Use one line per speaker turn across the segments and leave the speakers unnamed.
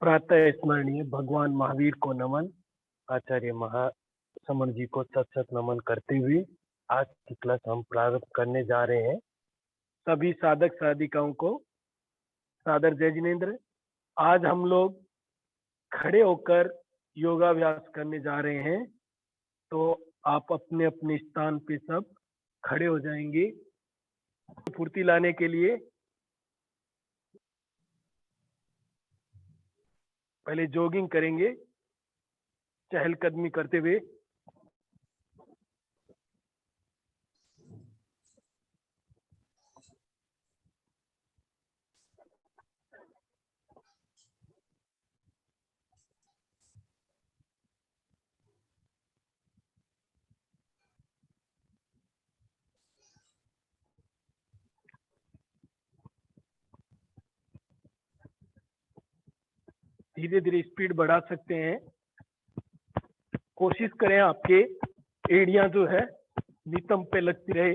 प्रातः स्मरणीय भगवान महावीर को नमन। आचार्य महासमण जी को सत सत नमन करते हुए आज की क्लास हम प्रारंभ करने जा रहे हैं। सभी साधक साधिकाओं को सादर जय जिनेन्द्र। आज हम लोग खड़े होकर योगाभ्यास करने जा रहे हैं, तो आप अपने अपने स्थान पे सब खड़े हो जाएंगे। फुर्ती लाने के लिए पहले जॉगिंग करेंगे, चहलकदमी करते हुए। धीरे धीरे स्पीड बढ़ा सकते हैं। कोशिश करें आपके एड़ियां जो है नितंब पे लगती रहे।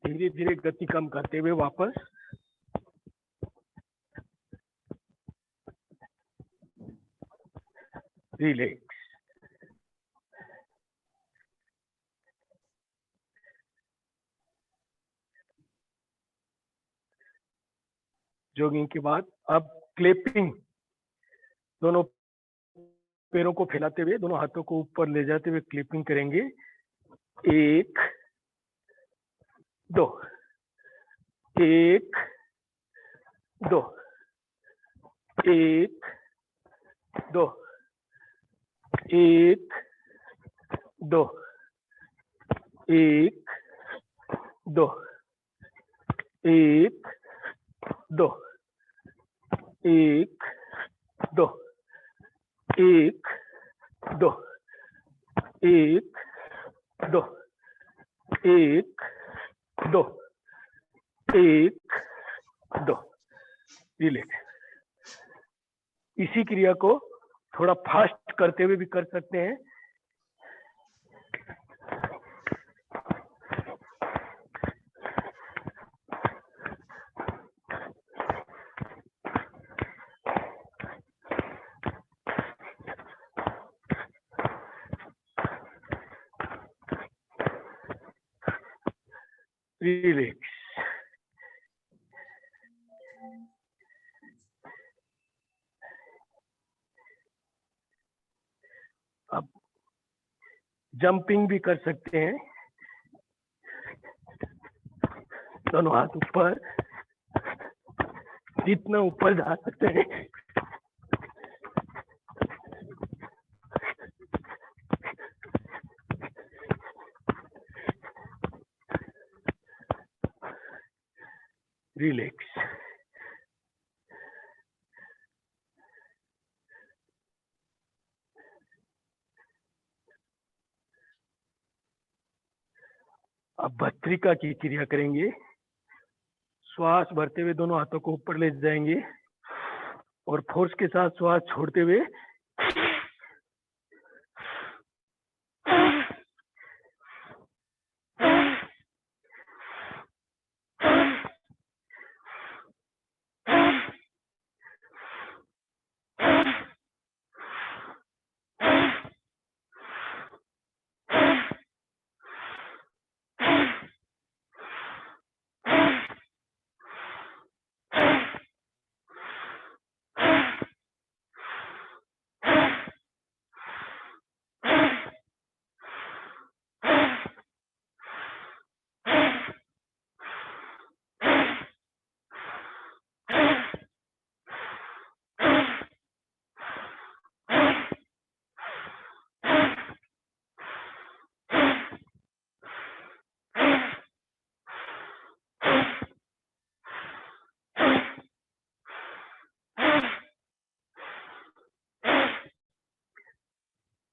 धीरे धीरे गति कम करते हुए वापस। रिलैक्स। जॉगिंग के बाद अब क्लैपिंग, दोनों पैरों को फैलाते हुए दोनों हाथों को ऊपर ले जाते हुए क्लैपिंग करेंगे। 1 2 1 2 1 2 1 2 1 2 1 2 1 2 1 2 1 2 1 2 1 2। रिलैक्स। इसी क्रिया को थोड़ा फास्ट करते हुए भी कर सकते हैं। रिलैक्स। अब जंपिंग भी कर सकते हैं। दोनों हाथ ऊपर, जितना ऊपर जा सकते हैं। रिलैक्स। अब भस्त्रिका की क्रिया करेंगे। श्वास भरते हुए दोनों हाथों को ऊपर ले जाएंगे और फोर्स के साथ श्वास छोड़ते हुए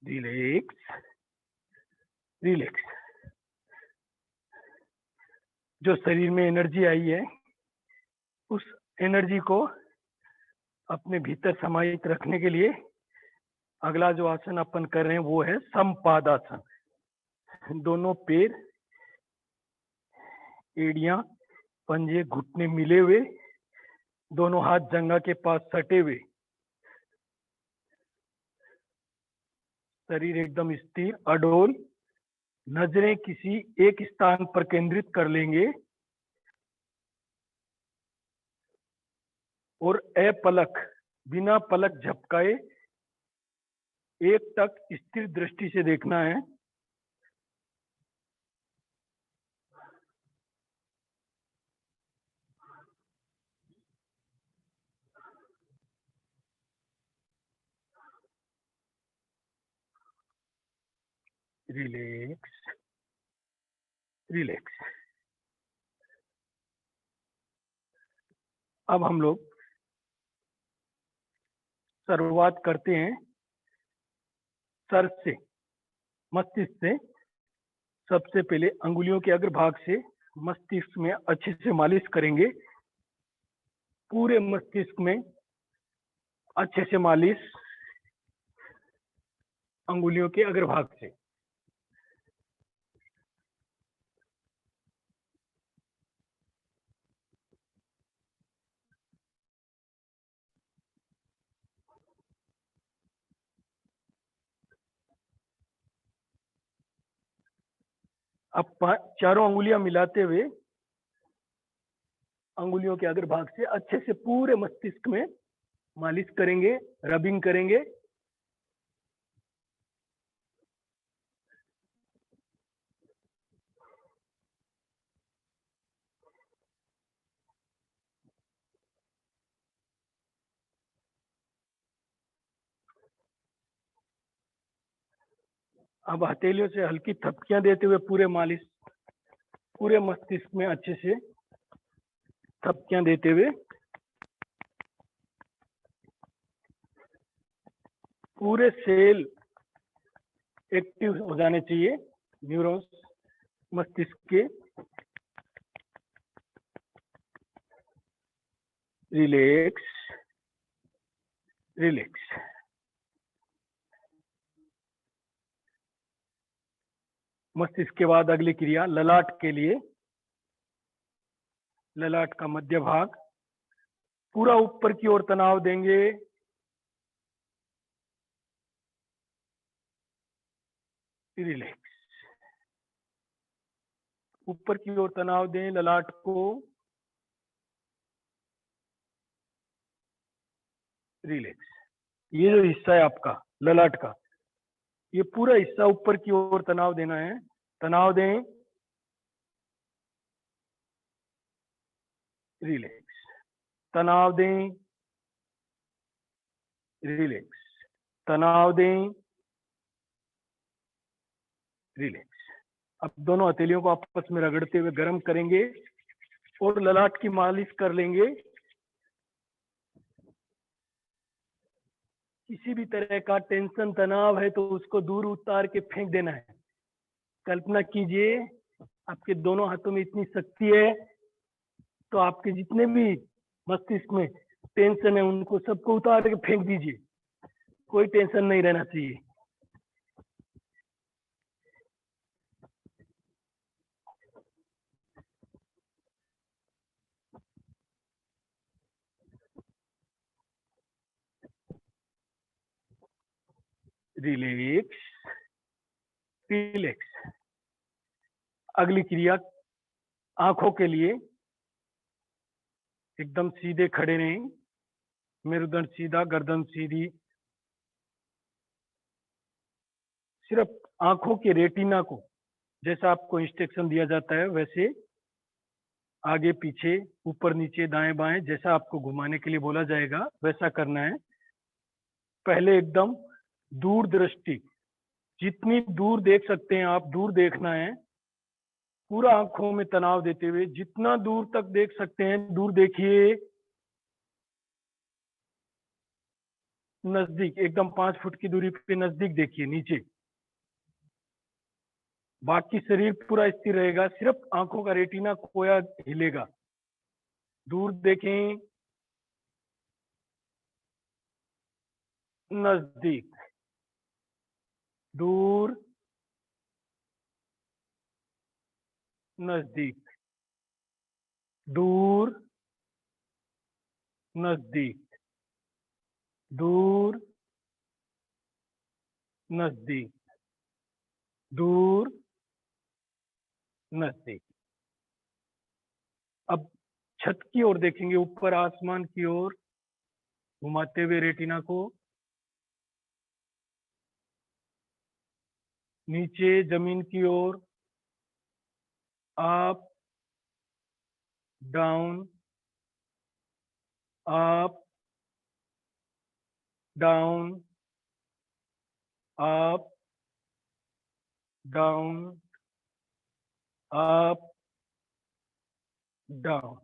रिलैक्स। रिलैक्स। जो शरीर में एनर्जी आई है उस एनर्जी को अपने भीतर समाहित रखने के लिए अगला जो आसन अपन कर रहे हैं वो है समपादासन। दोनों पैर, एड़ियां, पंजे, घुटने मिले हुए, दोनों हाथ जंघा के पास सटे हुए, शरीर एकदम स्थिर अडोल, नजरें किसी एक स्थान पर केंद्रित कर लेंगे और अपलक, बिना पलक झपकाए एक टक स्थिर दृष्टि से देखना है। Relax relax. अब हम लोग शुरुआत करते हैं सर से, मस्तिष्क से। सबसे पहले अंगुलियों के अग्रभाग से मस्तिष्क में अच्छे से मालिश करेंगे। पूरे मस्तिष्क में अच्छे से मालिश अंगुलियों के अग्रभाग से। अब चारों अंगुलियां मिलाते हुए अंगुलियों के अग्रभाग से अच्छे से पूरे मस्तिष्क में मालिश करेंगे, रबिंग करेंगे। अब हथेलियों से हल्की थपकियां देते हुए पूरे मस्तिष्क में अच्छे से थपकियां देते हुए पूरे सेल एक्टिव हो जाने चाहिए, न्यूरॉन्स मस्तिष्क के। Relax relax. मस्तिष्क के बाद अगली क्रिया ललाट के लिए। ललाट का मध्य भाग पूरा ऊपर की ओर तनाव देंगे। रिलैक्स। ऊपर की ओर तनाव दें ललाट को। रिलैक्स। ये जो हिस्सा है आपका ललाट का, ये पूरा हिस्सा ऊपर की ओर तनाव देना है। तनाव दें। रिलैक्स। तनाव दें। रिलैक्स। तनाव दें। रिलैक्स। अब दोनों हथेलियों को आपस में रगड़ते हुए गर्म करेंगे और ललाट की मालिश कर लेंगे। किसी भी तरह का टेंशन तनाव है तो उसको दूर उतार के फेंक देना है। कल्पना कीजिए आपके दोनों हाथों में इतनी शक्ति है तो आपके जितने भी मस्तिष्क में टेंशन है उनको सबको उतार के फेंक दीजिए। कोई टेंशन नहीं रहना चाहिए। Relax relax. अगली क्रिया आंखों के लिए। एकदम सीधे खड़े रहें, मेरुदंड सीधा, गर्दन सीधी। सिर्फ आंखों के रेटिना को जैसा आपको इंस्ट्रक्शन दिया जाता है वैसे आगे पीछे ऊपर नीचे दाएं बाएं जैसा आपको घुमाने के लिए बोला जाएगा वैसा करना है। पहले एकदम दूर दृष्टि, जितनी दूर देख सकते हैं आप दूर देखना है। पूरा आंखों में तनाव देते हुए जितना दूर तक देख सकते हैं दूर देखिए। नजदीक एकदम 5 फुट की दूरी पे नजदीक देखिए, नीचे। बाकी शरीर पूरा स्थिर रहेगा, सिर्फ आंखों का रेटिना खोया हिलेगा। दूर देखें, नजदीक, दूर, नजदीक, दूर, नजदीक, दूर, नजदीक, दूर, नजदीक। अब छत की ओर देखेंगे, ऊपर आसमान की ओर घुमाते हुए रेटिना को, नीचे जमीन की ओर, up, down, up, down, up, down, up, down,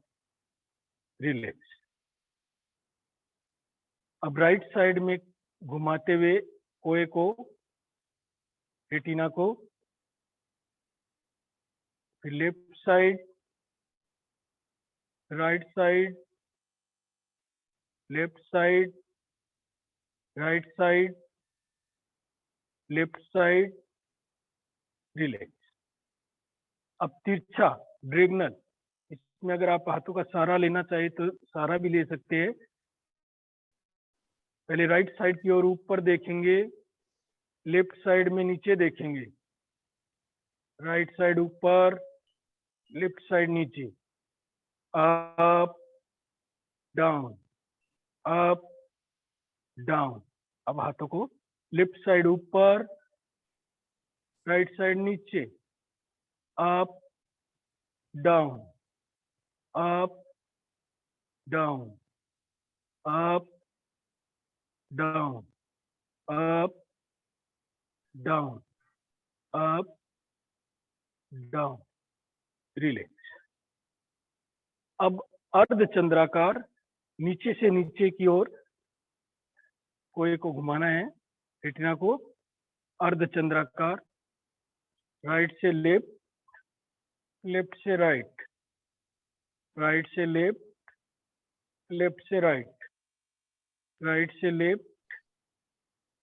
relax. अब राइट साइड में घुमाते हुए कोए को, रेटिना को, फिर left side, right side, left side, right side, left side, relax. अब तिरछा, ड्रेगनल, इसमें अगर आप हाथों का सहारा लेना चाहे तो सहारा भी ले सकते हैं। पहले राइट साइड की ओर ऊपर देखेंगे, लेफ्ट साइड में नीचे देखेंगे, राइट साइड ऊपर, लेफ्ट साइड नीचे, अप, डाउन, अप, डाउन। अब हाथों को लेफ्ट साइड ऊपर, राइट साइड नीचे, up, down, up, down, up, down, up, down, up, down, relax. अब अर्ध चंद्राकार, नीचे से नीचे की ओर कोए को घुमाना है, रेटिना को, अर्ध चंद्राकार, राइट से लेफ्ट, लेफ्ट से राइट, राइट से लेफ्ट, लेफ्ट से राइट, राइट से लेफ्ट,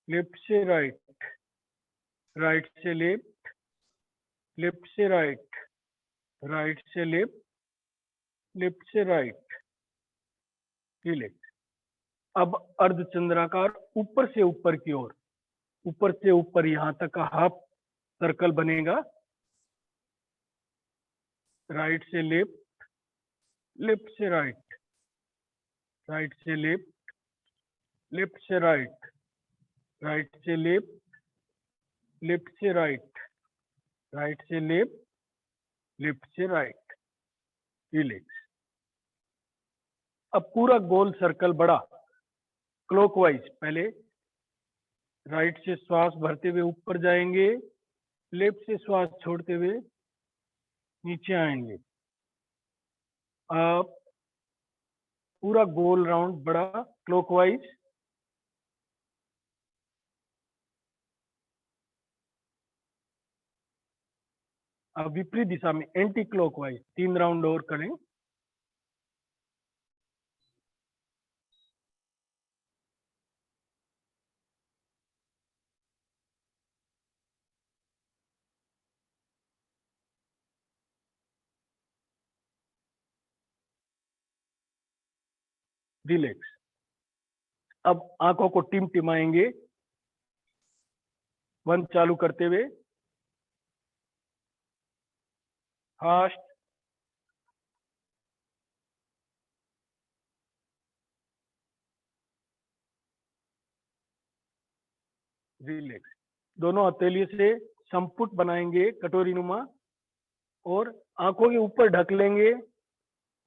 लेफ्ट से राइट, राइट से लेफ्ट, लेफ्ट से राइट, राइट से लेफ्ट, लेफ्ट से राइट, रिलैक्स। अब अर्धचंद्राकार, ऊपर से ऊपर की ओर, ऊपर से ऊपर यहां तक का हाफ सर्कल बनेगा, राइट से लेफ्ट, लेफ्ट से राइट, राइट से लेफ्ट, लेफ्ट से राइट, राइट से लेफ्ट, लेफ्ट से राइट, राइट से लेफ्ट, लेफ्ट से राइट, रिलैक्स। अब पूरा गोल सर्कल बड़ा क्लॉकवाइज, पहले राइट से श्वास भरते हुए ऊपर जाएंगे, लेफ्ट से श्वास छोड़ते हुए नीचे आएंगे, अब पूरा गोल राउंड बड़ा क्लॉकवाइज, अब विपरीत दिशा में एंटी क्लॉकवाइज 3 राउंड और करें। रिलैक्स। अब आंखों को टिमटिमाएंगे, 1 चालू करते हुए, फास्ट, रिलैक्स। दोनों हथेली से संपुट बनाएंगे कटोरी नुमा, और आंखों के ऊपर ढक लेंगे,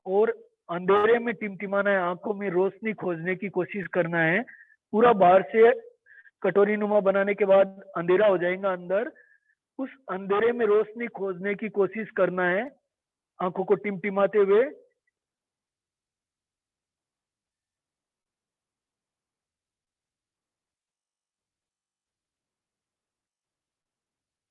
और अंधेरे में टिमटिमाना है, आंखों में रोशनी खोजने की कोशिश करना है। पूरा बाहर से कटोरी नुमा बनाने के बाद अंधेरा हो जाएगा अंदर, उस अंधेरे में रोशनी खोजने की कोशिश करना है, आंखों को टिमटिमाते हुए।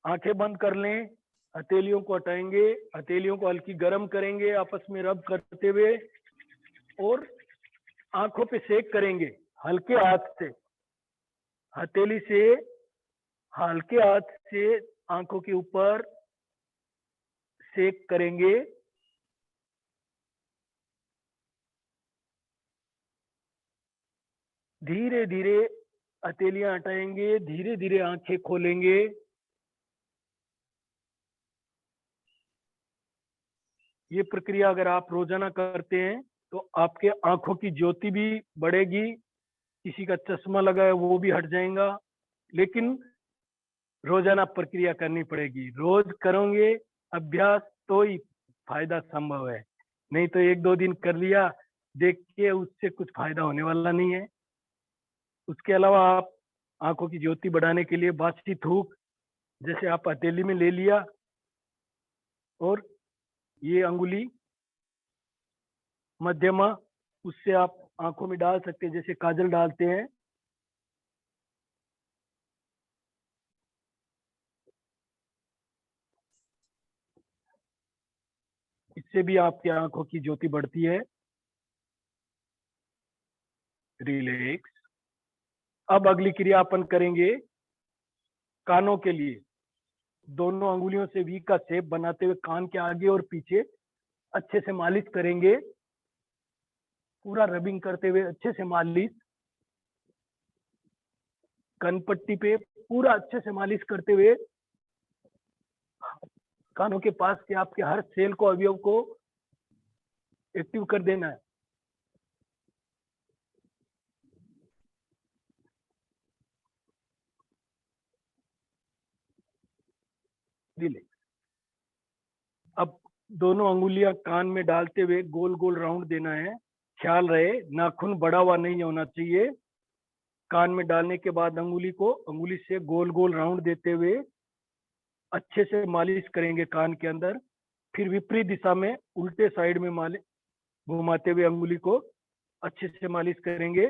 आंखें बंद कर लें, हथेलियों को हटाएंगे, हथेलियों को हल्की गर्म करेंगे, आपस में रब करते हुए। और आंखों पे सेक करेंगे हल्के हाथ से, हथेली से हल्के हाथ से आंखों के ऊपर सेक करेंगे। धीरे धीरे हथेलियां हटाएंगे, धीरे धीरे आंखें खोलेंगे। ये प्रक्रिया अगर आप रोजाना करते हैं तो आपके आंखों की ज्योति भी बढ़ेगी, किसी का चश्मा लगा है वो भी हट जाएगा। लेकिन रोजाना प्रक्रिया करनी पड़ेगी, रोज करोगे अभ्यास तो ही फायदा संभव है, नहीं तो एक दो दिन कर लिया देख के उससे कुछ फायदा होने वाला नहीं है। उसके अलावा आप आंखों की ज्योति बढ़ाने के लिए बासी थूक जैसे आप हथेली में ले लिया और ये अंगुली मध्यमा उससे आप आंखों में डाल सकते हैं, जैसे काजल डालते हैं। इससे भी आपकी आंखों की ज्योति बढ़ती है। रिलैक्स। अब अगली क्रिया अपन करेंगे कानों के लिए। दोनों अंगुलियों से वी का शेप बनाते हुए कान के आगे और पीछे अच्छे से मालिश करेंगे, पूरा रबिंग करते हुए अच्छे से मालिश। कनपट्टी पे पूरा अच्छे से मालिश करते हुए कानों के पास के आपके हर सेल को, अवयव को एक्टिव कर देना है। रिलैक्स। अब दोनों अंगुलियां कान में डालते हुए गोल गोल राउंड देना है। ख्याल रहे नाखून बड़ा हुआ नहीं होना चाहिए। कान में डालने के बाद अंगुली से गोल गोल राउंड देते हुए अच्छे से मालिश करेंगे कान के अंदर। फिर विपरीत दिशा में उल्टे साइड में मालिश घुमाते हुए अंगुली को अच्छे से मालिश करेंगे।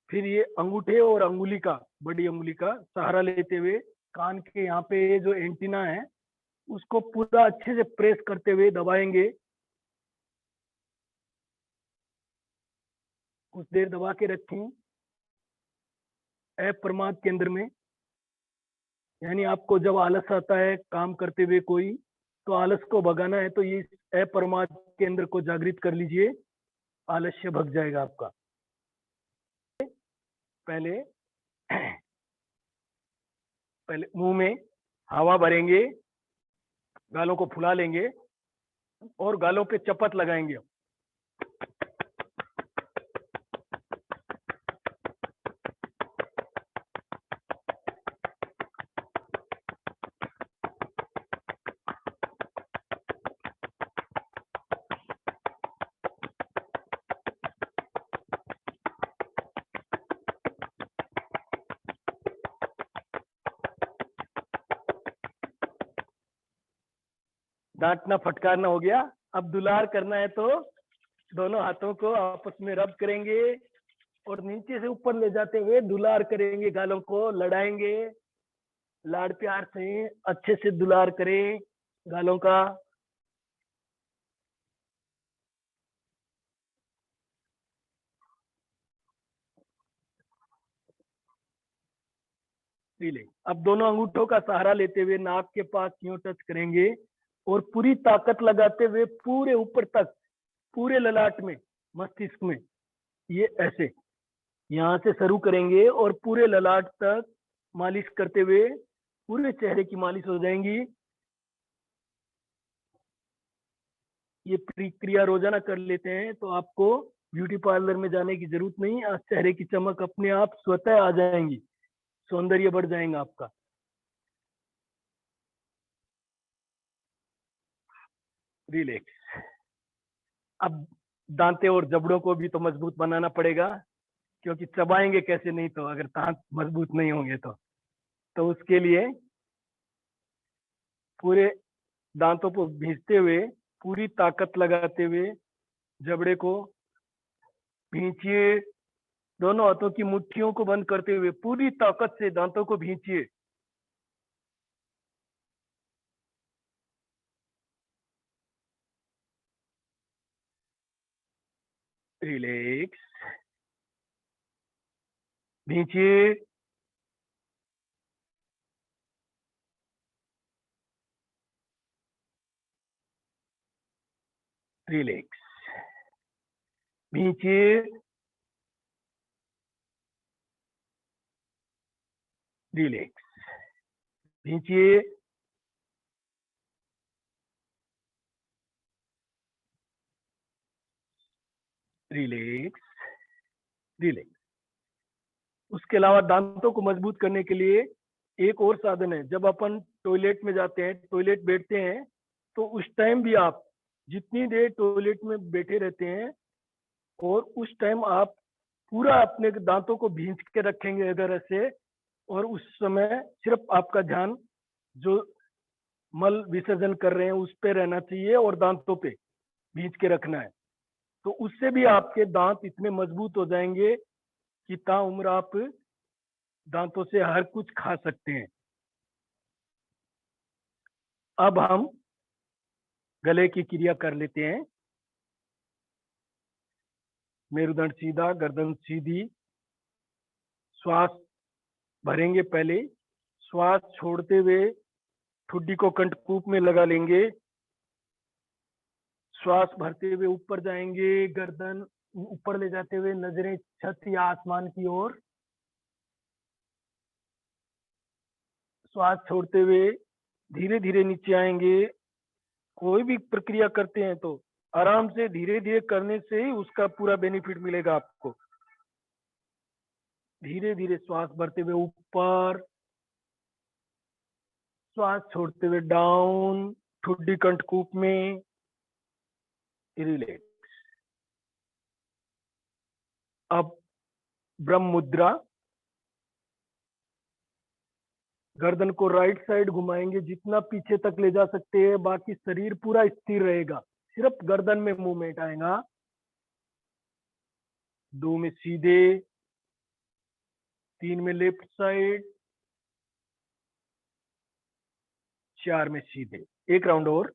फिर ये अंगूठे और अंगुली का, बड़ी अंगुली का सहारा लेते हुए कान के यहाँ पे जो एंटीना है उसको पूरा अच्छे से प्रेस करते हुए दबाएंगे। कुछ देर दबा के रखें अप्रमाद केंद्र में। यानी आपको जब आलस आता है काम करते हुए कोई, तो आलस को भगाना है तो ये अप्रमाद केंद्र को जागृत कर लीजिए, आलस्य भग जाएगा आपका। पहले पहले मुंह में हवा भरेंगे, गालों को फुला लेंगे और गालों पे चपत लगाएंगे। डांटना फटकारना हो गया। अब दुलार करना है तो दोनों हाथों को आपस में रब करेंगे और नीचे से ऊपर ले जाते हुए दुलार करेंगे, गालों को लड़ाएंगे। लाड़ प्यार से अच्छे से दुलार करें गालों का। अब दोनों अंगूठों का सहारा लेते हुए नाक के पास यूं टच करेंगे और पूरी ताकत लगाते हुए पूरे ऊपर तक, पूरे ललाट में, मस्तिष्क में, ये ऐसे यहाँ से शुरू करेंगे और पूरे ललाट तक मालिश करते हुए पूरे चेहरे की मालिश हो जाएंगी। ये प्रक्रिया रोजाना कर लेते हैं तो आपको ब्यूटी पार्लर में जाने की जरूरत नहीं, आज चेहरे की चमक अपने आप स्वतः आ जाएंगी, सौंदर्य बढ़ जाएगा आपका। रिलैक्स। अब दांते और जबड़ों को भी तो मजबूत बनाना पड़ेगा, क्योंकि चबाएंगे कैसे नहीं तो, अगर दांत मजबूत नहीं होंगे तो उसके लिए पूरे दांतों को भींचते हुए, पूरी ताकत लगाते हुए जबड़े को भींचिए। दोनों हाथों की मुट्ठियों को बंद करते हुए पूरी ताकत से दांतों को भींचिए। रिलैक्स, खींचिए, रिलैक्स, खींचिए, रिलैक्स, खींचिए, रिलैक्स, रिलैक्स। उसके अलावा दांतों को मजबूत करने के लिए एक और साधन है। जब अपन टॉयलेट में जाते हैं, टॉयलेट बैठते हैं, तो उस टाइम भी आप जितनी देर टॉयलेट में बैठे रहते हैं और उस टाइम आप पूरा अपने दांतों को भींच के रखेंगे अगर ऐसे, और उस समय सिर्फ आपका ध्यान जो मल विसर्जन कर रहे हैं उस पे रहना चाहिए और दांतों पे भींच के रखना है। तो उससे भी आपके दांत इतने मजबूत हो जाएंगे कि ताउम्र आप दांतों से हर कुछ खा सकते हैं। अब हम गले की क्रिया कर लेते हैं। मेरुदंड सीधा, गर्दन सीधी, श्वास भरेंगे पहले, श्वास छोड़ते हुए ठुड्डी को कंठकूप में लगा लेंगे, श्वास भरते हुए ऊपर जाएंगे, गर्दन ऊपर ले जाते हुए नजरें छत या आसमान की ओर, श्वास छोड़ते हुए धीरे धीरे नीचे आएंगे। कोई भी प्रक्रिया करते हैं तो आराम से धीरे धीरे करने से ही उसका पूरा बेनिफिट मिलेगा आपको। धीरे धीरे श्वास भरते हुए ऊपर, श्वास छोड़ते हुए डाउन, ठुड्डी कंठकूप में, रिलैक्स। अब ब्रह्म मुद्रा, गर्दन को राइट साइड घुमाएंगे जितना पीछे तक ले जा सकते हैं, बाकी शरीर पूरा स्थिर रहेगा, सिर्फ गर्दन में मूवमेंट आएगा। 2 में सीधे, 3 में लेफ्ट साइड, 4 में सीधे। एक राउंड और,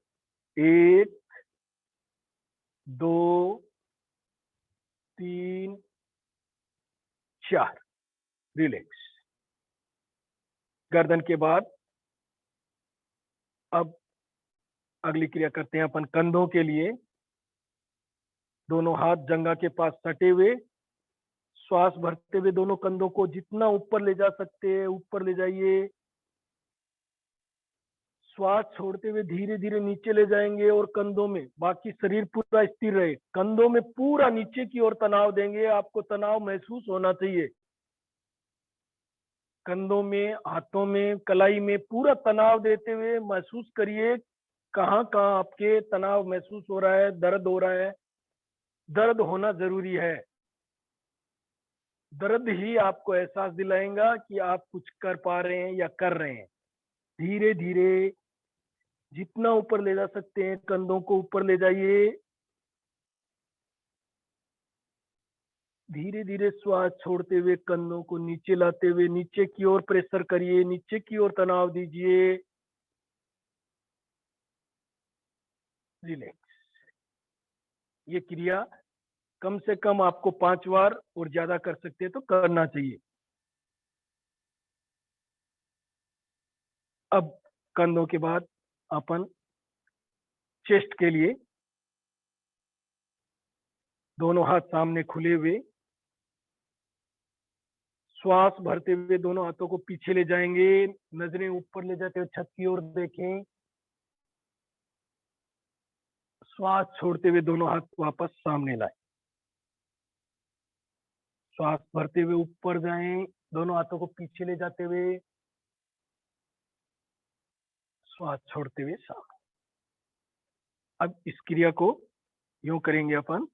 1 2 3 4, रिलैक्स। गर्दन के बाद अब अगली क्रिया करते हैं अपन कंधों के लिए। दोनों हाथ जंघा के पास सटे हुए, श्वास भरते हुए दोनों कंधों को जितना ऊपर ले जा सकते हैं ऊपर ले जाइए, श्वास छोड़ते हुए धीरे धीरे नीचे ले जाएंगे और कंधों में, बाकी शरीर पूरा स्थिर रहे, कंधों में पूरा नीचे की ओर तनाव देंगे, आपको तनाव महसूस होना चाहिए। कंधों में, हाथों में, कलाई में पूरा तनाव देते हुए महसूस करिए कहाँ कहाँ आपके तनाव महसूस हो रहा है, दर्द हो रहा है। दर्द होना जरूरी है, दर्द ही आपको एहसास दिलाएगा कि आप कुछ कर पा रहे हैं या कर रहे हैं। धीरे धीरे जितना ऊपर ले जा सकते हैं कंधों को ऊपर ले जाइए, धीरे धीरे श्वास छोड़ते हुए कंधों को नीचे लाते हुए नीचे की ओर प्रेशर करिए, नीचे की ओर तनाव दीजिए, रिलैक्स। ये क्रिया कम से कम आपको 5 बार और ज्यादा कर सकते हैं तो करना चाहिए। अब कंधों के बाद अपन चेस्ट के लिए दोनों हाथ सामने खुले हुए, श्वास भरते हुए दोनों हाथों को पीछे ले जाएंगे, नजरें ऊपर ले जाते हुए छत की ओर देखें, श्वास छोड़ते हुए दोनों हाथ वापस सामने लाएं, श्वास भरते हुए ऊपर जाएं, दोनों हाथों को पीछे ले जाते हुए, श्वास छोड़ते हुए सामने। अब इस क्रिया को यूं करेंगे अपन,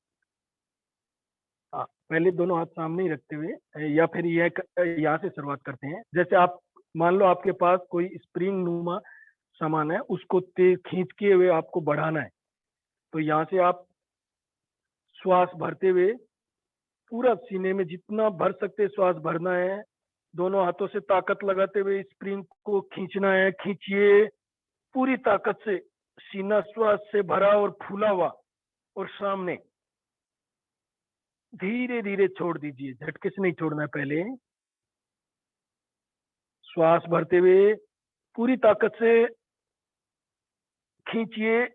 पहले दोनों हाथ सामने ही रखते हुए, या फिर यहाँ से शुरुआत करते हैं। जैसे आप मान लो आपके पास कोई स्प्रिंग नुमा सामान है, उसको तेज खींच के हुए आपको बढ़ाना है, तो यहाँ से आप श्वास भरते हुए पूरा सीने में जितना भर सकते श्वास भरना है, दोनों हाथों से ताकत लगाते हुए स्प्रिंग को खींचना है, खींचिए पूरी ताकत से, सीना श्वास से भरा और फूला हुआ और सामने, धीरे धीरे छोड़ दीजिए, झटके से नहीं छोड़ना है। पहले श्वास भरते हुए पूरी ताकत से खींचिए,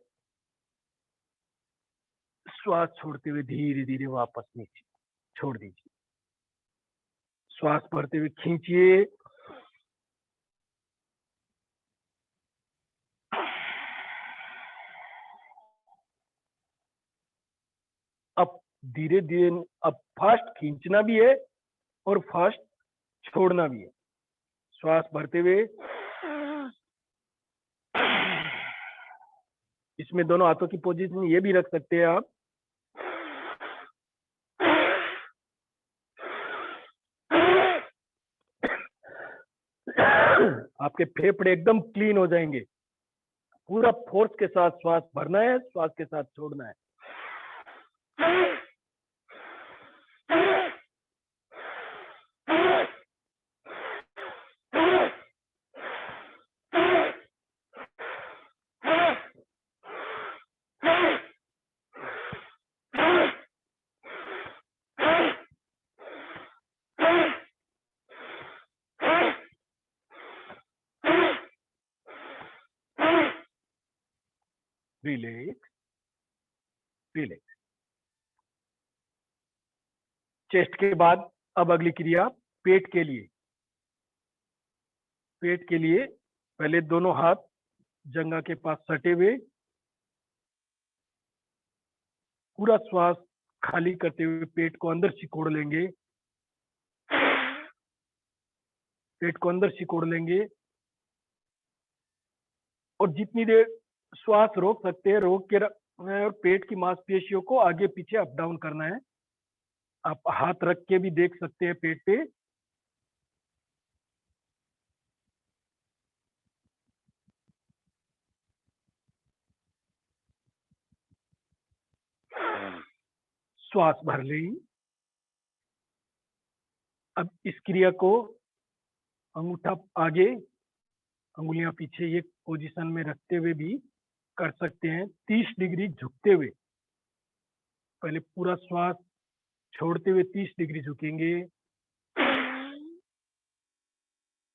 श्वास छोड़ते हुए धीरे धीरे वापस नीचे छोड़ दीजिए। श्वास भरते हुए खींचिए, अब धीरे धीरे, अब फास्ट खींचना भी है और फास्ट छोड़ना भी है। श्वास भरते हुए, इसमें दोनों हाथों की पोजीशन ये भी रख सकते हैं आप। आपके फेफड़े एकदम क्लीन हो जाएंगे। पूरा फोर्स के साथ श्वास भरना है, श्वास के साथ छोड़ना है। Relax relax. चेस्ट के बाद अब अगली क्रिया पेट के लिए। पेट के लिए पहले दोनों हाथ जंघा के पास सटे हुए, पूरा श्वास खाली करते हुए पेट को अंदर सिकोड़ लेंगे। पेट को अंदर सिकोड़ लेंगे और जितनी देर श्वास रोक सकते हैं रोक के रखना है और पेट की मांसपेशियों को आगे पीछे अप डाउन करना है। आप हाथ रख के भी देख सकते हैं पेट पे। श्वास भर लें। अब इस क्रिया को अंगूठा आगे अंगुलियां पीछे ये पोजीशन में रखते हुए भी कर सकते हैं। 30 डिग्री झुकते हुए, पहले पूरा श्वास छोड़ते हुए 30 डिग्री झुकेंगे।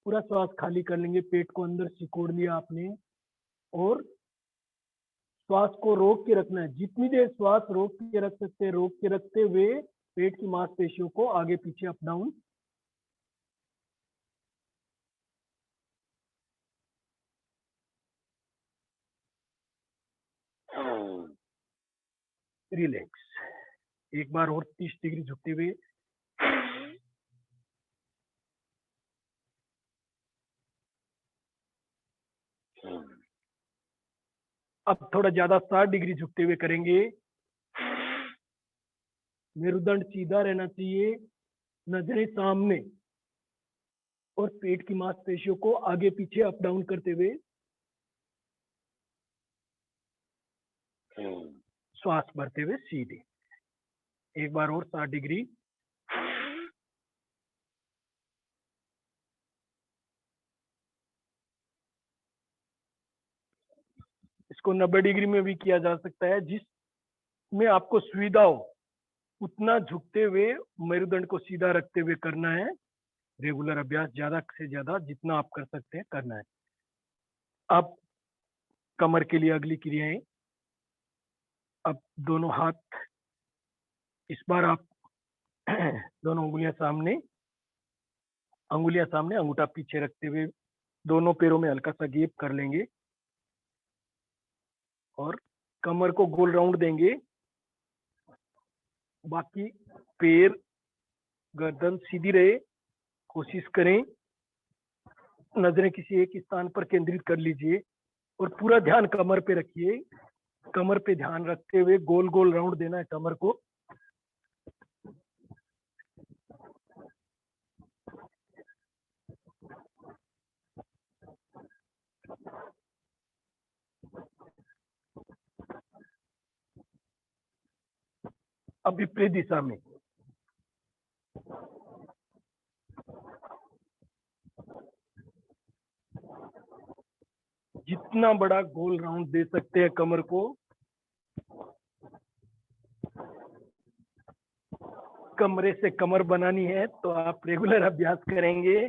पूरा श्वास खाली कर लेंगे, पेट को अंदर सिकोड़ लिया आपने और श्वास को रोक के रखना है। जितनी देर श्वास रोक के रख सकते हैं रोक के रखते हुए पेट की मांसपेशियों को आगे पीछे अप डाउन। रिलैक्स। एक बार और 30 डिग्री झुकते हुए। अब थोड़ा ज्यादा 60 डिग्री झुकते हुए करेंगे। मेरुदंड सीधा रहना चाहिए, नजरें सामने और पेट की मांसपेशियों को आगे पीछे अप डाउन करते हुए श्वास भरते हुए सीधे। एक बार और 60 डिग्री। इसको 90 डिग्री में भी किया जा सकता है, जिसमें आपको सुविधा हो उतना झुकते हुए मेरुदंड को सीधा रखते हुए करना है। रेगुलर अभ्यास ज्यादा से ज्यादा जितना आप कर सकते हैं करना है। अब कमर के लिए अगली क्रियाएं। अब दोनों हाथ, इस बार आप दोनों अंगुलियां सामने अंगूठा पीछे रखते हुए दोनों पैरों में हल्का सा गैप कर लेंगे और कमर को गोल राउंड देंगे। बाकी पैर गर्दन सीधी रहे, कोशिश करें। नजरें किसी एक स्थान पर केंद्रित कर लीजिए और पूरा ध्यान कमर पे रखिए। कमर पे ध्यान रखते हुए गोल गोल राउंड देना है कमर को। अब विपरीत दिशा में जितना बड़ा गोल राउंड दे सकते हैं कमर को। कमरे से कमर बनानी है तो आप रेगुलर अभ्यास करेंगे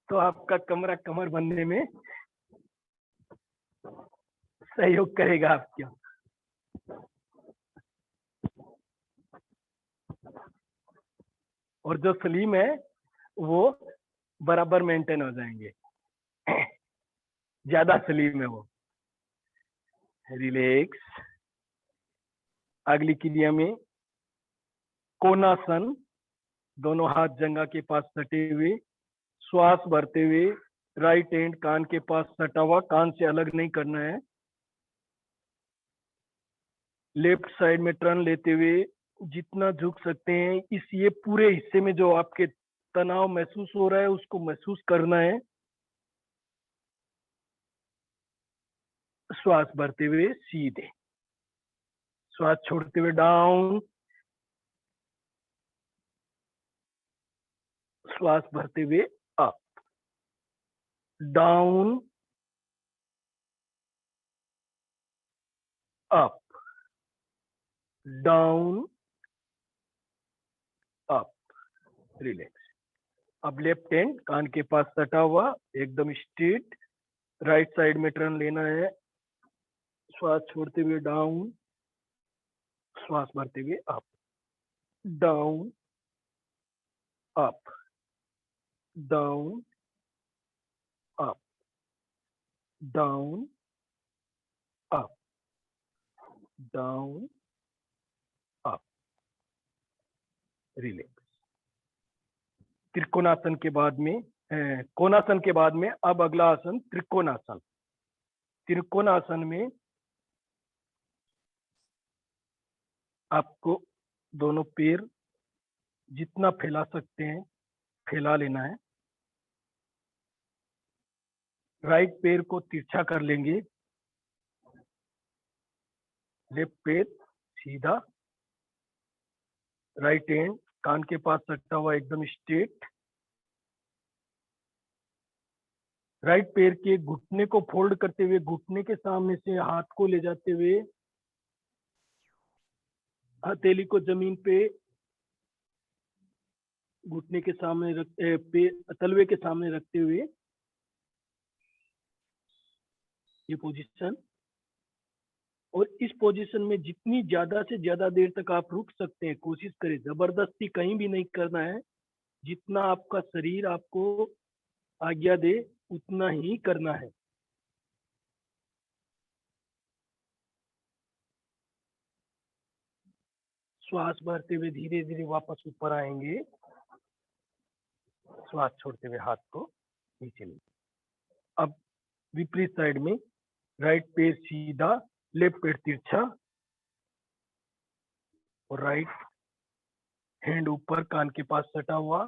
तो आपका कमर बनने में सहयोग करेगा आपका। और जो स्लिम है वो बराबर मेंटेन हो जाएंगे। ज्यादा स्लिम है वो। रिलैक्स। अगली क्रिया में कोणासन, दोनों हाथ जंघा के पास सटे हुए, श्वास भरते हुए, राइट हैंड कान के पास सटा हुआ, कान से अलग नहीं करना है। लेफ्ट साइड में टर्न लेते हुए जितना झुक सकते हैं, इस ये पूरे हिस्से में जो आपके तनाव महसूस हो रहा है उसको महसूस करना है। श्वास भरते हुए सीधे, श्वास छोड़ते हुए डाउन, श्वास भरते हुए up, down, up, down, up. Relax. अब लेफ्ट हैंड कान के पास सटा हुआ, एकदम स्ट्रेट, राइट साइड में टर्न लेना है। श्वास छोड़ते हुए डाउन, श्वास भरते हुए up, down, up, down, up, down, up, down, up. Relax. Trikonasana के बाद में कोणासन के बाद में अब अगला आसन त्रिकोणासन। त्रिकोणासन में आपको दोनों पैर जितना फैला सकते हैं फैला लेना है। राइट पैर को तिरछा कर लेंगे, लेफ्ट पैर सीधा, राइट हैंड कान के पास सटा हुआ एकदम स्ट्रेट। राइट पैर के घुटने को फोल्ड करते हुए घुटने के सामने से हाथ को ले जाते हुए हथेली को जमीन पे घुटने के सामने तलवे के सामने रखते हुए ये पोजीशन। और इस पोजीशन में जितनी ज्यादा से ज्यादा देर तक आप रुक सकते हैं कोशिश करें, जबरदस्ती कहीं भी नहीं करना है। जितना आपका शरीर आपको आज्ञा दे उतना ही करना है। श्वास भरते हुए धीरे धीरे वापस ऊपर आएंगे, श्वास छोड़ते हुए हाथ को नीचे लेंगे। अब विपरीत साइड में राइट पैर सीधा, लेफ्ट पैर तिरछा और राइट हैंड ऊपर कान के पास सटा हुआ।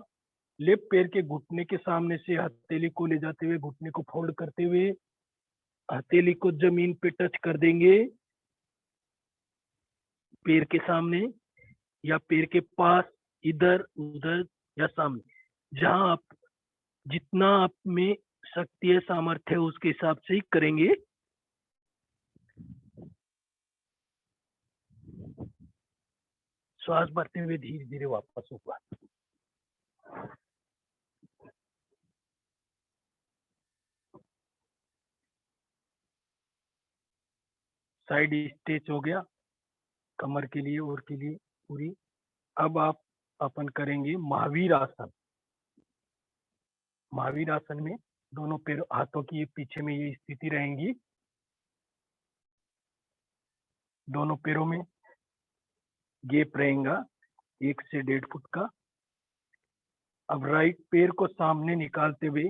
लेफ्ट पैर के घुटने के सामने से हथेली को ले जाते हुए घुटने को फोल्ड करते हुए हथेली को जमीन पे टच कर देंगे, पैर के सामने या पैर के पास, इधर उधर या सामने, जहां आप जितना आप में शक्ति है सामर्थ्य है उसके हिसाब से ही करेंगे। श्वास भरते हुए धीरे धीरे वापस ऊपर। साइड स्ट्रेच हो गया कमर के लिए और के लिए पूरी। अब आप अपन करेंगे महावीर आसन। महावीर आसन में दोनों पैर हाथों की पीछे में ये स्थिति रहेंगी, दोनों पैरों में गैप रहेगा 1 से 1.5 फुट का। अब राइट पैर को सामने निकालते हुए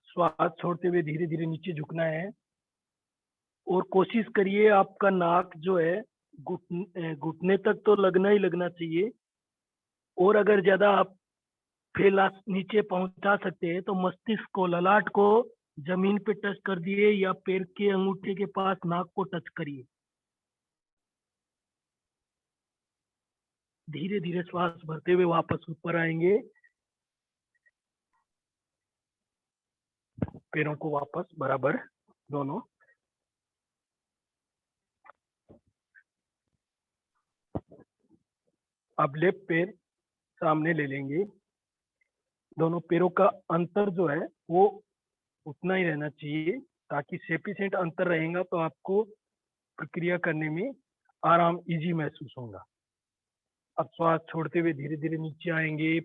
श्वास छोड़ते हुए धीरे धीरे नीचे झुकना है और कोशिश करिए आपका नाक जो है घुटने तक तो लगना ही लगना चाहिए। और अगर ज्यादा आप फैला नीचे पहुंचा सकते हैं तो मस्तिष्क को, ललाट को जमीन पे टच कर दिए या पैर के अंगूठे के पास नाक को टच करिए। धीरे धीरे श्वास भरते हुए वापस ऊपर आएंगे, पैरों को वापस बराबर दोनों। अब लेफ्ट पैर सामने ले लेंगे। दोनों पैरों का अंतर जो है वो उतना ही रहना चाहिए, ताकि सफिशिएंट अंतर रहेगा तो आपको प्रक्रिया करने में आराम, इजी महसूस होगा। अब श्वास छोड़ते हुए धीरे धीरे नीचे आएंगे।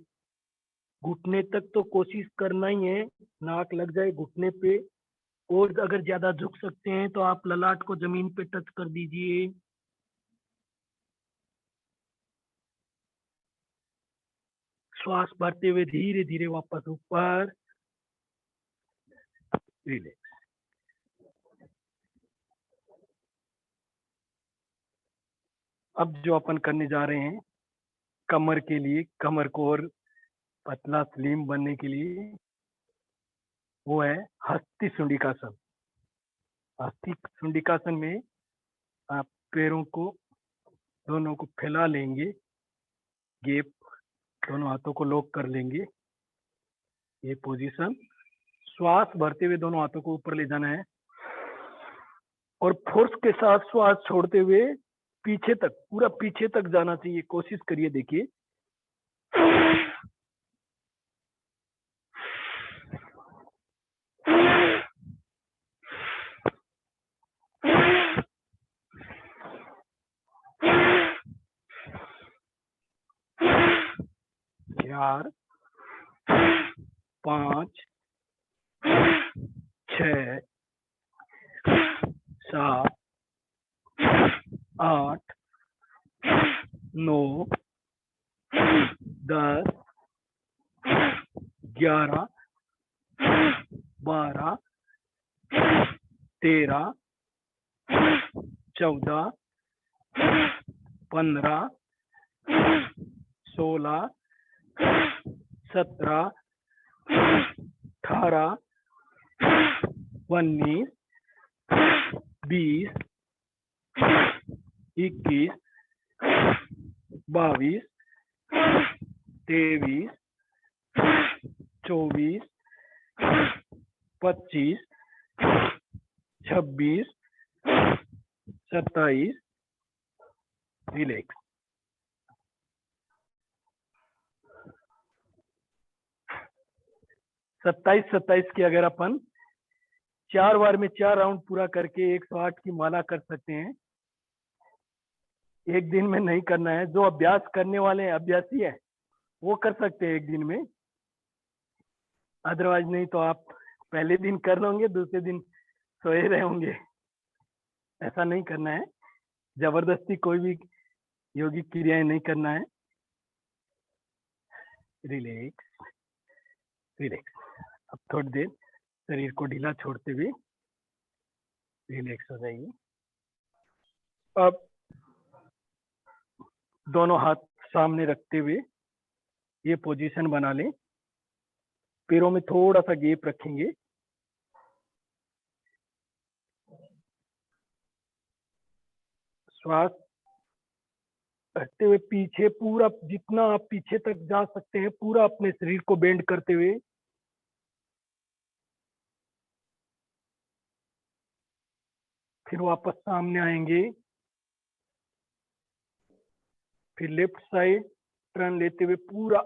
घुटने तक तो कोशिश करना ही है, नाक लग जाए घुटने पे। और अगर ज्यादा झुक सकते हैं तो आप ललाट को जमीन पे टच कर दीजिए। श्वास भरते हुए धीरे धीरे वापस ऊपर। रिलैक्स। अब जो अपन करने जा रहे हैं कमर के लिए, कमर को और पतला स्लिम बनने के लिए, वो है हस्ती सुंडिकासन। हस्ती सुंडिकासन में आप पैरों को दोनों को फैला लेंगे, गैप, दोनों हाथों को लॉक कर लेंगे। ये पोजीशन। श्वास भरते हुए दोनों हाथों को ऊपर ले जाना है और फोर्स के साथ श्वास छोड़ते हुए पीछे तक, पूरा पीछे तक जाना चाहिए। कोशिश करिए, देखिए। चार, 5, 6, 7, 8, 9, 10, 11, 12, 13, 14, 15, 16, 17, 18, 19, 20, 21, 22, 23, 24, 25, 26, 27। रिलैक्स। सत्ताईस की अगर अपन 4 बार में 4 राउंड पूरा करके 108 की माला कर सकते हैं। एक दिन में नहीं करना है। जो अभ्यास करने वाले हैं, अभ्यासी है, वो कर सकते हैं एक दिन में। अदरवाइज नहीं तो आप पहले दिन कर लोगे, दूसरे दिन सोए रहे होंगे। ऐसा नहीं करना है। जबरदस्ती कोई भी योगिक क्रियाएं नहीं करना है। Relax, relax. अब थोड़ी देर शरीर को ढीला छोड़ते हुए रिलैक्स हो जाइए। अब दोनों हाथ सामने रखते हुए ये पोजीशन बना लें। पैरों में थोड़ा सा गैप रखेंगे। श्वास करते हुए पीछे, पूरा जितना आप पीछे तक जा सकते हैं, पूरा अपने शरीर को बेंड करते हुए। फिर वापस सामने आएंगे। फिर लेफ्ट साइड टर्न लेते हुए पूरा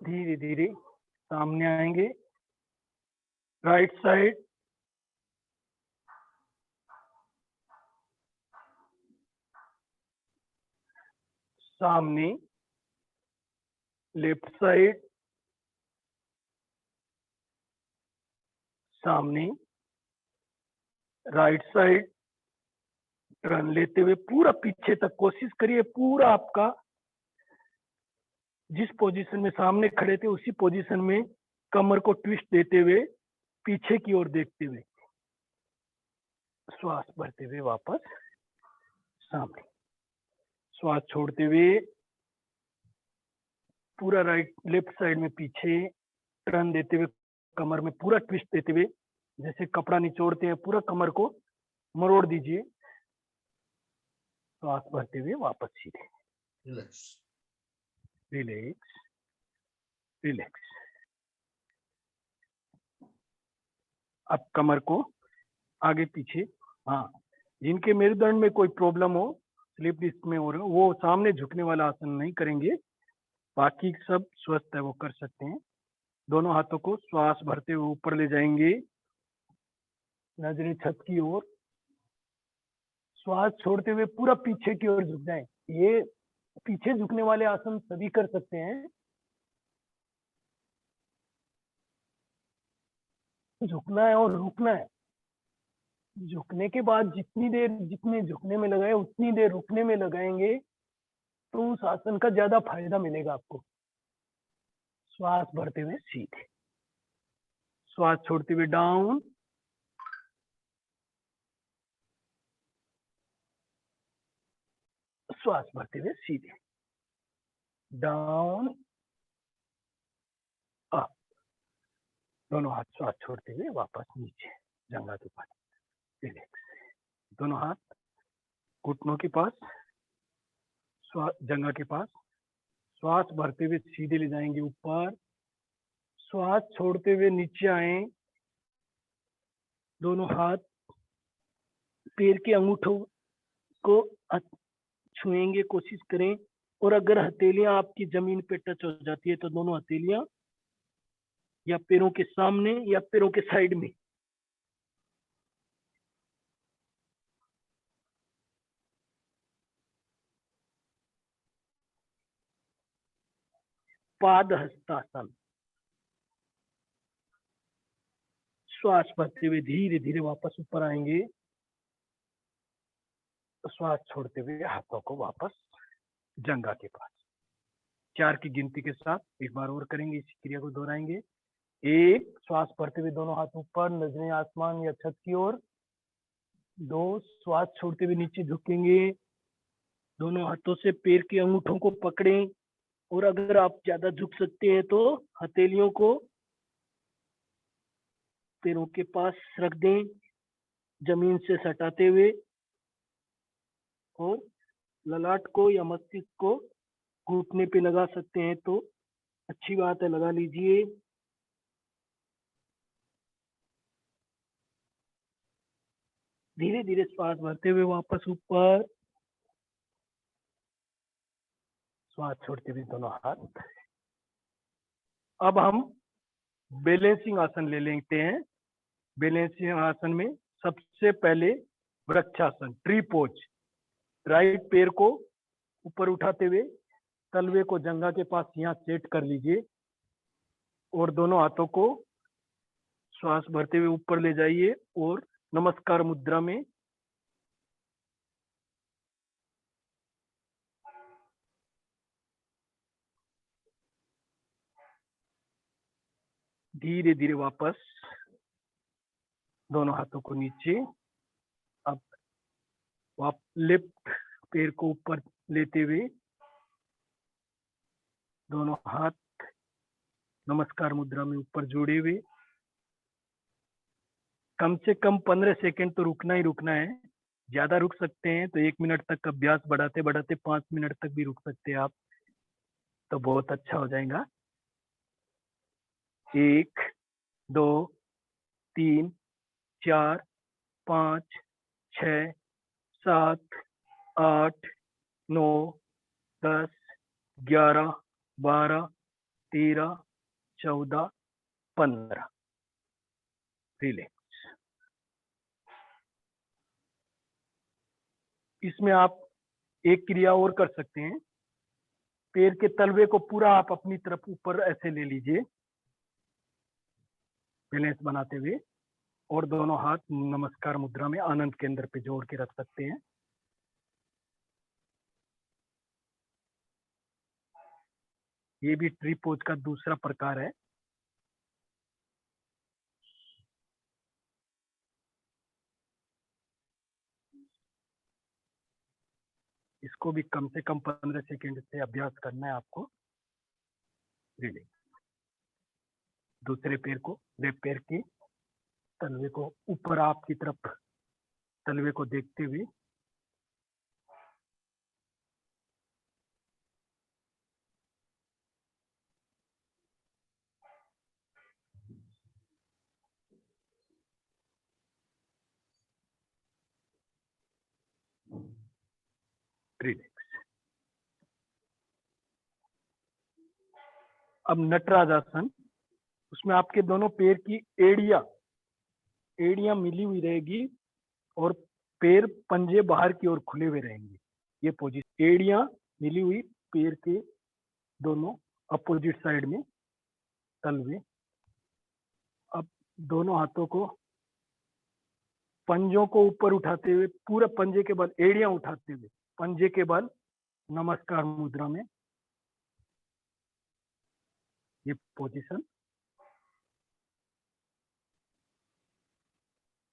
धीरे धीरे सामने आएंगे। राइट साइड, सामने, लेफ्ट साइड, सामने, राइट साइड, टर्न लेते हुए पूरा पीछे तक। कोशिश करिए पूरा आपका जिस पोजीशन में सामने खड़े थे उसी पोजीशन में कमर को ट्विस्ट देते हुए पीछे की ओर देखते हुए श्वास भरते हुए वापस सामने। श्वास छोड़ते हुए पूरा राइट लेफ्ट साइड में पीछे टर्न देते हुए कमर में पूरा ट्विस्ट देते हुए, जैसे कपड़ा निचोड़ते हैं, पूरा कमर को मरोड़ दीजिए। श्वास भरते हुए वापस सीधे। Relax, relax, relax. अब कमर को आगे पीछे, हाँ, जिनके मेरुदंड में कोई प्रॉब्लम हो, स्लिप डिस्क में हो रहा हो, वो सामने झुकने वाला आसन नहीं करेंगे, बाकी सब स्वस्थ है वो कर सकते हैं। दोनों हाथों को श्वास भरते हुए ऊपर ले जाएंगे, नजरें छत की ओर, श्वास छोड़ते हुए पूरा पीछे की ओर झुक जाएं। ये पीछे झुकने वाले आसन सभी कर सकते हैं। झुकना है और रुकना है। झुकने के बाद जितनी देर जितने झुकने में लगाए उतनी देर रुकने में लगाएंगे तो उस आसन का ज्यादा फायदा मिलेगा आपको। श्वास भरते हुए सीधे, श्वास छोड़ते हुए डाउन, श्वास भरते हुए सीधे, डाउन, अप। दोनों हाथ श्वास छोड़ते हुए वापस नीचे जंघा के पास, रिलैक्स। दोनों हाथ घुटनों के पास, जंघा के पास, श्वास भरते हुए सीधे ले जाएंगे ऊपर, श्वास छोड़ते हुए नीचे आए। दोनों हाथ पैर के अंगूठों को छुएंगे, कोशिश करें। और अगर हथेलियां आपकी जमीन पे टच हो जाती है तो दोनों हथेलियां या पैरों के सामने या पैरों के साइड में, पाद हस्तासन। श्वास भरते हुए धीरे धीरे वापस ऊपर आएंगे, श्वास छोड़ते हुए हाथों को वापस जंघा के पास। 4 की गिनती के साथ एक बार और करेंगे, इस क्रिया को दोहराएंगे। 1, श्वास भरते हुए दोनों हाथ ऊपर, नजरें आसमान या छत की ओर। 2, श्वास छोड़ते हुए नीचे झुकेंगे, दोनों हाथों से पैर के अंगूठों को पकड़ें। और अगर आप ज्यादा झुक सकते हैं तो हथेलियों को पैरों के पास रख दें, जमीन से सटाते हुए, और ललाट को या मस्तिष्क को घुटने पे लगा सकते हैं तो अच्छी बात है, लगा लीजिए। धीरे धीरे श्वास भरते हुए वापस ऊपर, श्वास छोड़ते हुए दोनों हाथ। अब हम बैलेंसिंग आसन ले लेते हैं। बैलेंसिंग आसन में सबसे पहले वृक्षासन, ट्री पोज। राइट पैर को ऊपर उठाते हुए तलवे को जंघा के पास यहाँ सेट कर लीजिए और दोनों हाथों को श्वास भरते हुए ऊपर ले जाइए और नमस्कार मुद्रा में धीरे धीरे वापस दोनों हाथों को नीचे। अब लेफ्ट पैर को ऊपर लेते हुए दोनों हाथ नमस्कार मुद्रा में ऊपर जोड़े हुए। कम से कम 15 सेकंड तो रुकना ही रुकना है। ज्यादा रुक सकते हैं तो 1 मिनट तक अभ्यास बढ़ाते बढ़ाते 5 मिनट तक भी रुक सकते हैं आप, तो बहुत अच्छा हो जाएगा। 1, 2, 3, 4, 5, 6, 7, 8, 9, 10, 11, 12, 13, 14, 15। रिलैक्स। इसमें आप एक क्रिया और कर सकते हैं। पैर के तलवे को पूरा आप अपनी तरफ ऊपर ऐसे ले लीजिए, बैलेंस बनाते हुए, और दोनों हाथ नमस्कार मुद्रा में आनंद केंद्र पे जोड़ के रख सकते हैं। ये भी ट्री पोज का दूसरा प्रकार है। इसको भी कम से कम 15 सेकंड से अभ्यास करना है आपको। रिलैक्स। दूसरे पैर को, लेफ्ट पैर के तलवे को ऊपर आपकी तरफ, तलवे को देखते हुए रिलैक्स। अब नटराज आसन, उसमें आपके दोनों पैर की एड़ियां मिली हुई रहेगी और पैर पंजे बाहर की ओर खुले हुए रहेंगे। ये पोजीशन, एड़ियां मिली हुई पैर के दोनों अपोजिट साइड में तलवे। अब दोनों हाथों को पंजों को ऊपर उठाते हुए, पूरा पंजे के बल एड़ियां उठाते हुए पंजे के बल नमस्कार मुद्रा में ये पोजीशन।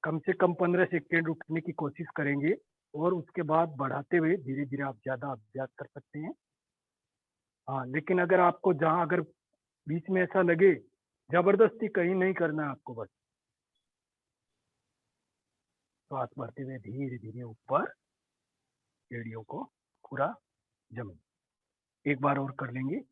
कम से कम 15 सेकेंड रुकने की कोशिश करेंगे और उसके बाद बढ़ाते हुए धीरे धीरे आप ज्यादा अभ्यास कर सकते हैं। हाँ, लेकिन अगर आपको जहां अगर बीच में ऐसा लगे, जबरदस्ती कहीं नहीं करना है आपको, बस श्वास भरते हुए धीरे धीरे ऊपर एड़ियों को पूरा जमीन। एक बार और कर लेंगे।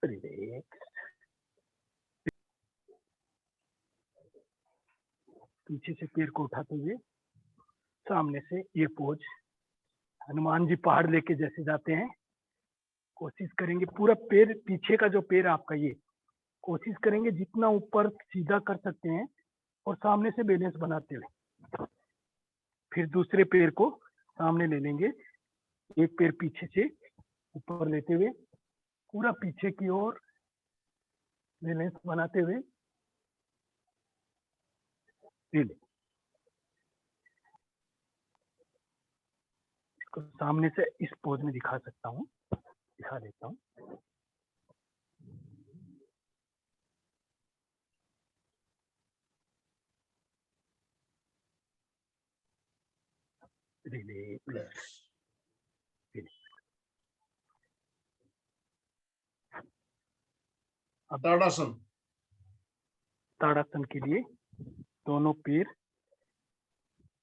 रिलैक्स। पीछे से पैर को उठाते हुए सामने से ये पोज, हनुमान जी पहाड़ लेके जैसे जाते हैं, कोशिश करेंगे पूरा पैर, पीछे का जो पैर आपका, ये कोशिश करेंगे जितना ऊपर सीधा कर सकते हैं और सामने से बैलेंस बनाते हुए फिर दूसरे पैर को सामने ले लेंगे। एक पैर पीछे से ऊपर लेते हुए पूरा पीछे की ओर बैलेंस बनाते हुए ले लें। इसको सामने से इस पोज में दिखा सकता हूँ, दिखा देता हूँ। रिलैक्स। अब ताड़ासन। ताड़ासन के लिए दोनों पैर,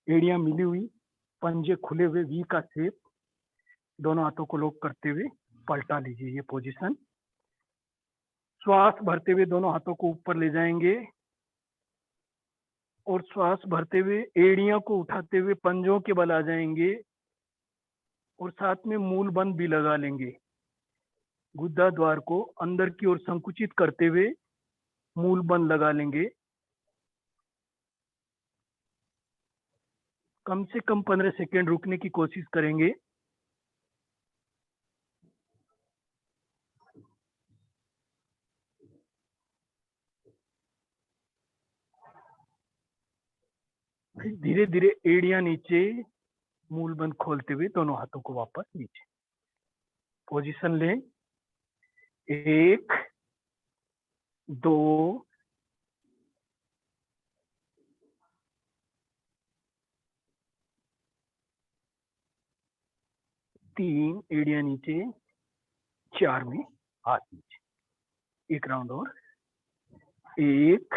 एड़ियां मिली हुई, पंजे खुले हुए, वी का शेप, दोनों हाथों को लॉक करते हुए पलटा लीजिए ये पोजीशन। श्वास भरते हुए दोनों हाथों को ऊपर ले जाएंगे और श्वास भरते हुए एड़ियों को उठाते हुए पंजों के बल आ जाएंगे और साथ में मूल बंद भी लगा लेंगे। गुद्दा द्वार को अंदर की ओर संकुचित करते हुए मूल बंद लगा लेंगे। कम से कम 15 सेकेंड रुकने की कोशिश करेंगे। फिर धीरे धीरे एड़ियां नीचे, मूल बंद खोलते हुए दोनों हाथों को वापस नीचे पोजीशन लें। 1 2 3, एड़ियां नीचे, 4 में हाथ नीचे। एक राउंड और। 1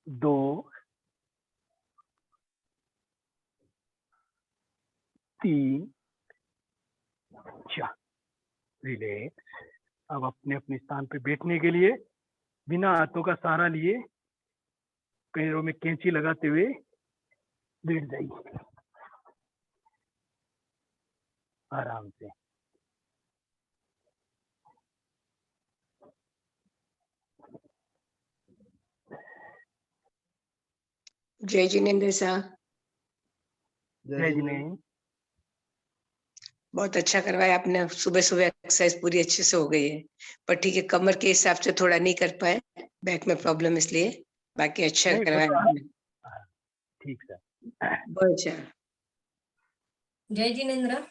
2 3 4। रिलैक्स। अब अपने अपने स्थान पे बैठने के लिए बिना हाथों का सहारा लिए पैरों में कैंची लगाते हुए बैठ जाइए आराम से।
जय जिनेंद्र साहब।
जय जिनेंद्र।
बहुत अच्छा करवाया आपने। सुबह सुबह एक्सरसाइज पूरी अच्छे से हो गई है, पर ठीक है, कमर के हिसाब से थोड़ा नहीं कर पाए, बैक में प्रॉब्लम, इसलिए। बाकी अच्छा करवाया आपने।
ठीक है,
बहुत अच्छा।
जय जिनेंद्र।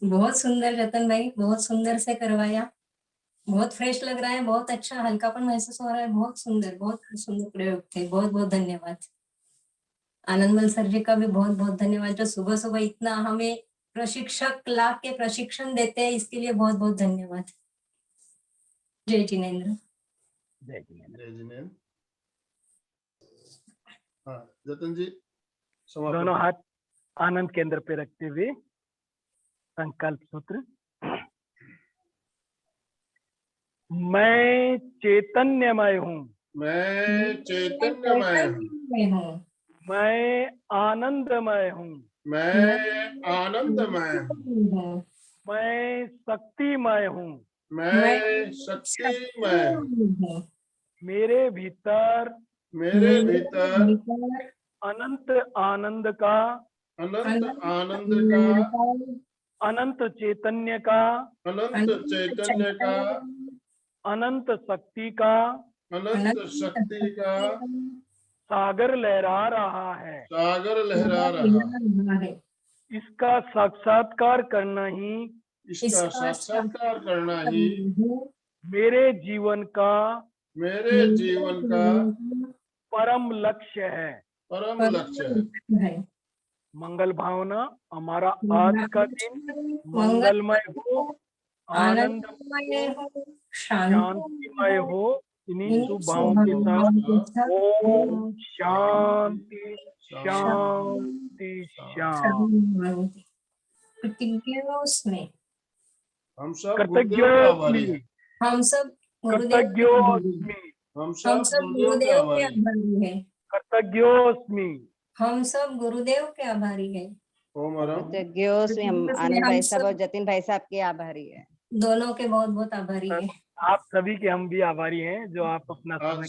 बहुत सुंदर रतन भाई, बहुत सुंदर से करवाया, बहुत फ्रेश लग रहा है, बहुत अच्छा हल्कापन महसूस हो रहा है, बहुत सुंदर प्रयोग थे। बहुत बहुत धन्यवाद। आनंदमल सर जी का भी बहुत बहुत धन्यवाद, जो सुबह सुबह इतना हमें प्रशिक्षक ला के प्रशिक्षण देते हैं, इसके लिए बहुत बहुत धन्यवाद। जय जिनेंद्र।
जय जिनेंद्र।
हाँ जतन जी
दोनों
समाप्त।
हाथ आनंद केंद्र पे रखते हुए संकल्प सूत्र। मैं चैतन्यमय हूँ,
मैं चैतन्यमय हूँ,
मैं हूँ,
मैं आनंदमय हूँ,
मैं आनंदमय हूँ,
हूँ,
मैं शक्तिमय हूँ,
मैं शक्तिमय हूँ,
हूँ,
मेरे भीतर
मेरे भीतर
भीतर
अनंत आनंद का,
अनंत आनंद का,
अनंत चैतन्य का,
अनंत चैतन्य का,
अनंत शक्ति का
अनंत शक्ति का
सागर लहरा रहा है।
सागर लहरा रहा है।
इसका साक्षात्कार करना ही
इसका साक्षात्कार करना ही
मेरे जीवन का
मेरे जीवन का
परम लक्ष्य है।
परम लक्ष्य है।
मंगल भावना, हमारा आज का दिन मंगलमय हो, आनंदमय हो, शांतिमय हो। इन्हीं शुभ भावों के साथ ओम शांति शांति शांति।
प्रतिज्ञोस्मि,
हम सब गुरुदेव के आभारी
कृतज्ञोस्मि,
हैं।
हम सब गुरुदेव के आभारी हैं।
कृतज्ञोस्मि,
हम
हम
सब
सब
गुरुदेव के
गुरुदेव के
आभारी हैं।
आभारी हैं।
कृतज्ञोस्मि।
हम सब गुरुदेव के आभारी हैं।
ओम हरम।
कृतज्ञोस्मि, हम आनंद भाई साहब और जतिन भाई साहब के आभारी है।
दोनों के बहुत बहुत आभारी हैं।
आप सभी के हम भी आभारी हैं जो आप अपना समय